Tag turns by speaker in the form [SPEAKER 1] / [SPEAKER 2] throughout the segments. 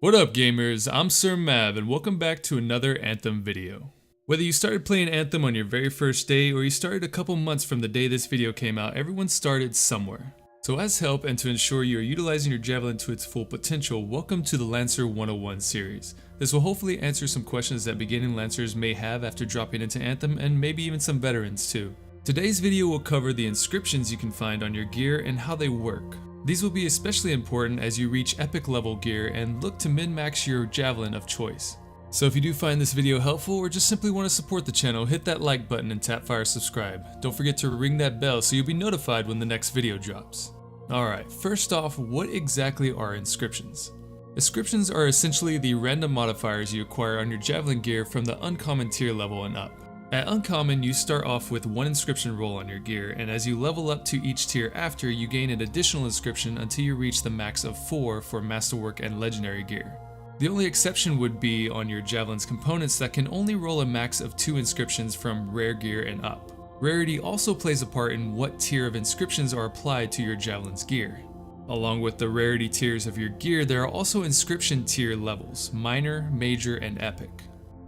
[SPEAKER 1] What up gamers, I'm Sir Mav and welcome back to another Anthem video. Whether you started playing Anthem on your very first day or you started a couple months from the day this video came out, everyone started somewhere. So as help and to ensure you are utilizing your javelin to its full potential, welcome to the Lancer 101 series. This will hopefully answer some questions that beginning Lancers may have after dropping into Anthem and maybe even some veterans too. Today's video will cover the inscriptions you can find on your gear and how they work. These will be especially important as you reach epic level gear and look to min-max your javelin of choice. So if you do find this video helpful or just simply want to support the channel, hit that like button and tap fire subscribe. Don't forget to ring that bell so you'll be notified when the next video drops. Alright, first off, what exactly are inscriptions? Inscriptions are essentially the random modifiers you acquire on your javelin gear from the uncommon tier level and up. At Uncommon, you start off with one inscription roll on your gear, and as you level up to each tier after, you gain an additional inscription until you reach the max of 4 for Masterwork and Legendary gear. The only exception would be on your Javelin's components that can only roll a max of 2 inscriptions from Rare gear and up. Rarity also plays a part in what tier of inscriptions are applied to your Javelin's gear. Along with the rarity tiers of your gear, there are also inscription tier levels: Minor, Major, and Epic.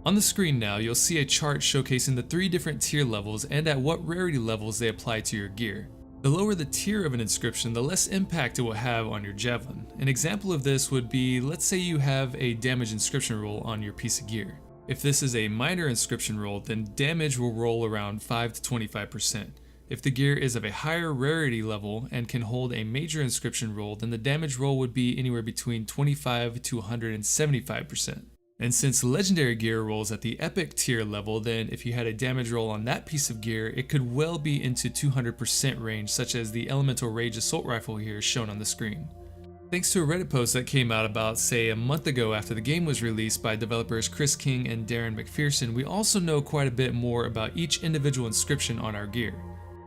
[SPEAKER 1] On the screen now, you'll see a chart showcasing the 3 different tier levels and at what rarity levels they apply to your gear. The lower the tier of an inscription, the less impact it will have on your javelin. An example of this would be, let's say you have a damage inscription roll on your piece of gear. If this is a minor inscription roll, then damage will roll around 5 to 25%. If the gear is of a higher rarity level and can hold a major inscription roll, then the damage roll would be anywhere between 25 to 175%. And since legendary gear rolls at the epic tier level, then if you had a damage roll on that piece of gear, it could well be into 200% range, such as the Elemental Rage Assault Rifle here shown on the screen. Thanks to a Reddit post that came out about, say, a month ago after the game was released by developers Chris King and Darren McPherson, we also know quite a bit more about each individual inscription on our gear.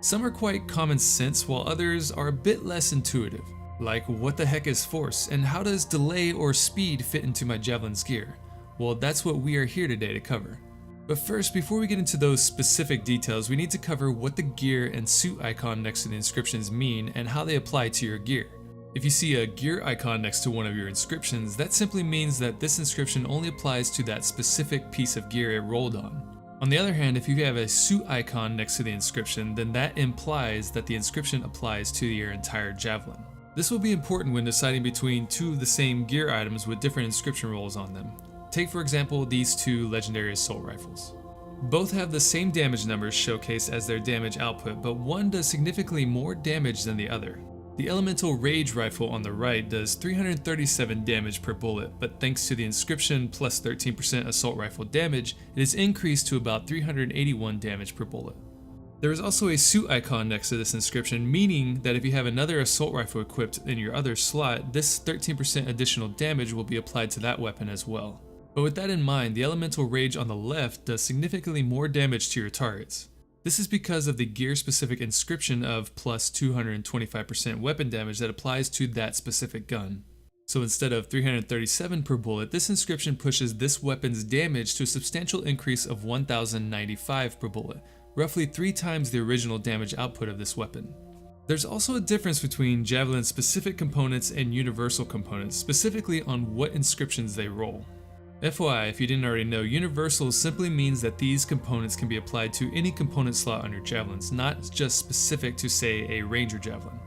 [SPEAKER 1] Some are quite common sense, while others are a bit less intuitive. Like, what the heck is force, and how does delay or speed fit into my javelin's gear? Well, that's what we are here today to cover. But first, before we get into those specific details, we need to cover what the gear and suit icon next to the inscriptions mean and how they apply to your gear. If you see a gear icon next to one of your inscriptions, that simply means that this inscription only applies to that specific piece of gear it rolled on. On the other hand, if you have a suit icon next to the inscription, then that implies that the inscription applies to your entire javelin. This will be important when deciding between 2 of the same gear items with different inscription rolls on them. Take for example these 2 legendary assault rifles. Both have the same damage numbers showcased as their damage output, but one does significantly more damage than the other. The Elemental Rage rifle on the right does 337 damage per bullet, but thanks to the inscription plus 13% assault rifle damage, it is increased to about 381 damage per bullet. There is also a suit icon next to this inscription, meaning that if you have another assault rifle equipped in your other slot, this 13% additional damage will be applied to that weapon as well. But with that in mind, the Elemental Rage on the left does significantly more damage to your targets. This is because of the gear-specific inscription of plus 225% weapon damage that applies to that specific gun. So instead of 337 per bullet, this inscription pushes this weapon's damage to a substantial increase of 1095 per bullet, roughly 3 times the original damage output of this weapon. There's also a difference between Javelin's specific components and universal components, specifically on what inscriptions they roll. FYI, if you didn't already know, universal simply means that these components can be applied to any component slot on your javelins, not just specific to, say, a ranger javelin.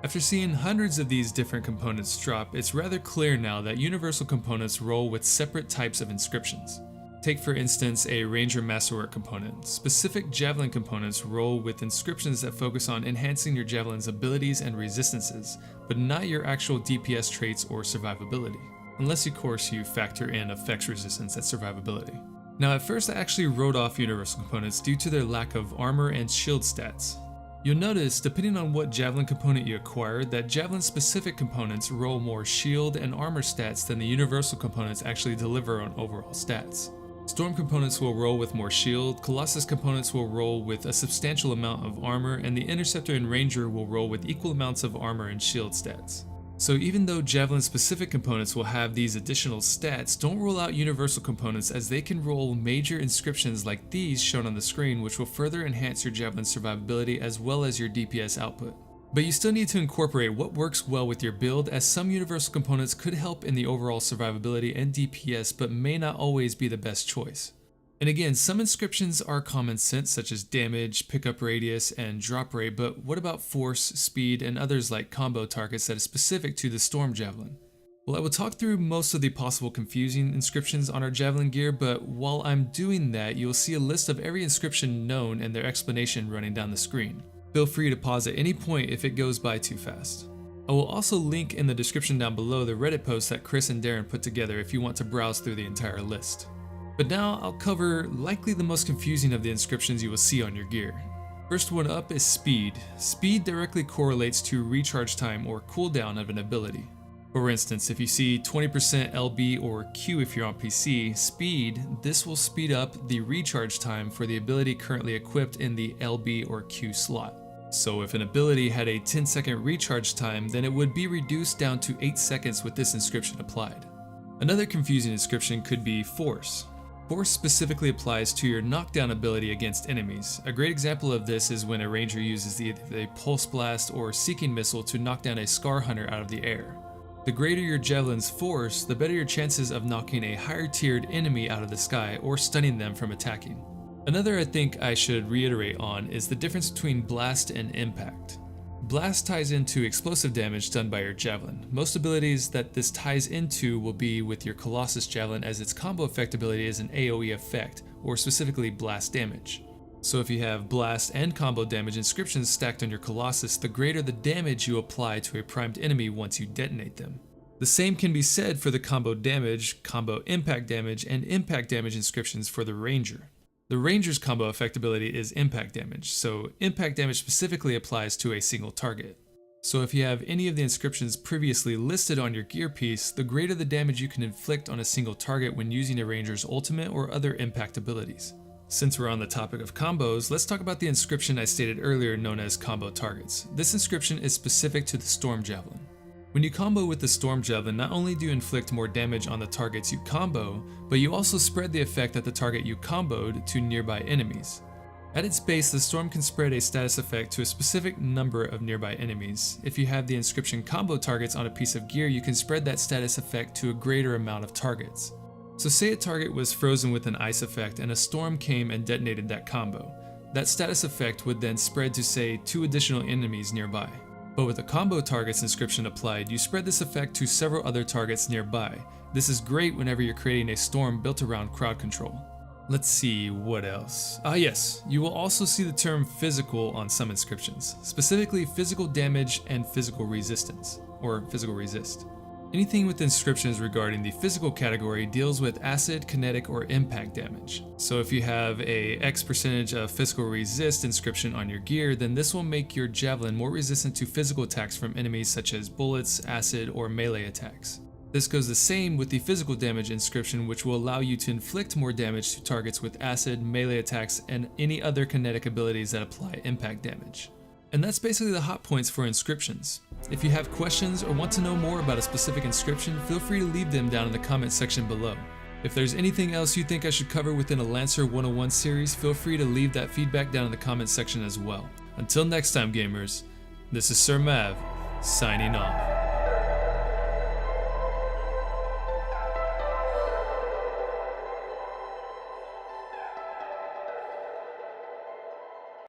[SPEAKER 1] After seeing hundreds of these different components drop, it's rather clear now that universal components roll with separate types of inscriptions. Take for instance a ranger masterwork component. Specific javelin components roll with inscriptions that focus on enhancing your javelin's abilities and resistances, but not your actual DPS traits or survivability. Unless of course you factor in effects resistance at survivability. Now at first I actually wrote off universal components due to their lack of armor and shield stats. You'll notice, depending on what javelin component you acquire, that javelin specific components roll more shield and armor stats than the universal components actually deliver on overall stats. Storm components will roll with more shield, Colossus components will roll with a substantial amount of armor, and the Interceptor and Ranger will roll with equal amounts of armor and shield stats. So even though javelin specific components will have these additional stats, don't rule out universal components as they can roll major inscriptions like these shown on the screen, which will further enhance your javelin's survivability as well as your DPS output. But you still need to incorporate what works well with your build, as some universal components could help in the overall survivability and DPS but may not always be the best choice. And again, some inscriptions are common sense, such as damage, pickup radius, and drop rate, but what about force, speed, and others like combo targets that is specific to the Storm Javelin? Well, I will talk through most of the possible confusing inscriptions on our Javelin gear, but while I'm doing that, you'll see a list of every inscription known and their explanation running down the screen. Feel free to pause at any point if it goes by too fast. I will also link in the description down below the Reddit post that Chris and Darren put together if you want to browse through the entire list. But now I'll cover likely the most confusing of the inscriptions you will see on your gear. First one up is speed. Speed directly correlates to recharge time or cooldown of an ability. For instance, if you see 20% LB or Q if you're on PC, speed, this will speed up the recharge time for the ability currently equipped in the LB or Q slot. So if an ability had a 10-second recharge time, then it would be reduced down to 8 seconds with this inscription applied. Another confusing inscription could be force. Force specifically applies to your knockdown ability against enemies. A great example of this is when a ranger uses either a pulse blast or seeking missile to knock down a scar hunter out of the air. The greater your javelin's force, the better your chances of knocking a higher tiered enemy out of the sky or stunning them from attacking. Another I think I should reiterate on is the difference between blast and impact. Blast ties into explosive damage done by your javelin. Most abilities that this ties into will be with your Colossus javelin, as its combo effect ability is an AoE effect, or specifically blast damage. So if you have blast and combo damage inscriptions stacked on your Colossus, the greater the damage you apply to a primed enemy once you detonate them. The same can be said for the combo damage, combo impact damage, and impact damage inscriptions for the Ranger. The Ranger's combo effect ability is impact damage, so impact damage specifically applies to a single target. So if you have any of the inscriptions previously listed on your gear piece, the greater the damage you can inflict on a single target when using a Ranger's ultimate or other impact abilities. Since we're on the topic of combos, let's talk about the inscription I stated earlier known as combo targets. This inscription is specific to the Storm Javelin. When you combo with the Storm Javelin, not only do you inflict more damage on the targets you combo, but you also spread the effect that the target you comboed to nearby enemies. At its base, the Storm can spread a status effect to a specific number of nearby enemies. If you have the inscription combo targets on a piece of gear, you can spread that status effect to a greater amount of targets. So say a target was frozen with an ice effect and a storm came and detonated that combo. That status effect would then spread to say 2 additional enemies nearby. But with a combo targets inscription applied, you spread this effect to several other targets nearby. This is great whenever you're creating a storm built around crowd control. Let's see, what else? Yes, you will also see the term physical on some inscriptions, specifically physical damage and physical resistance, or physical resist. Anything with inscriptions regarding the physical category deals with acid, kinetic, or impact damage. So if you have a X percentage of physical resist inscription on your gear, then this will make your javelin more resistant to physical attacks from enemies such as bullets, acid, or melee attacks. This goes the same with the physical damage inscription, which will allow you to inflict more damage to targets with acid, melee attacks, and any other kinetic abilities that apply impact damage. And that's basically the hot points for inscriptions. If you have questions or want to know more about a specific inscription, feel free to leave them down in the comment section below. If there's anything else you think I should cover within a Lancer 101 series, feel free to leave that feedback down in the comment section as well. Until next time, gamers, this is Sir Mav, signing off.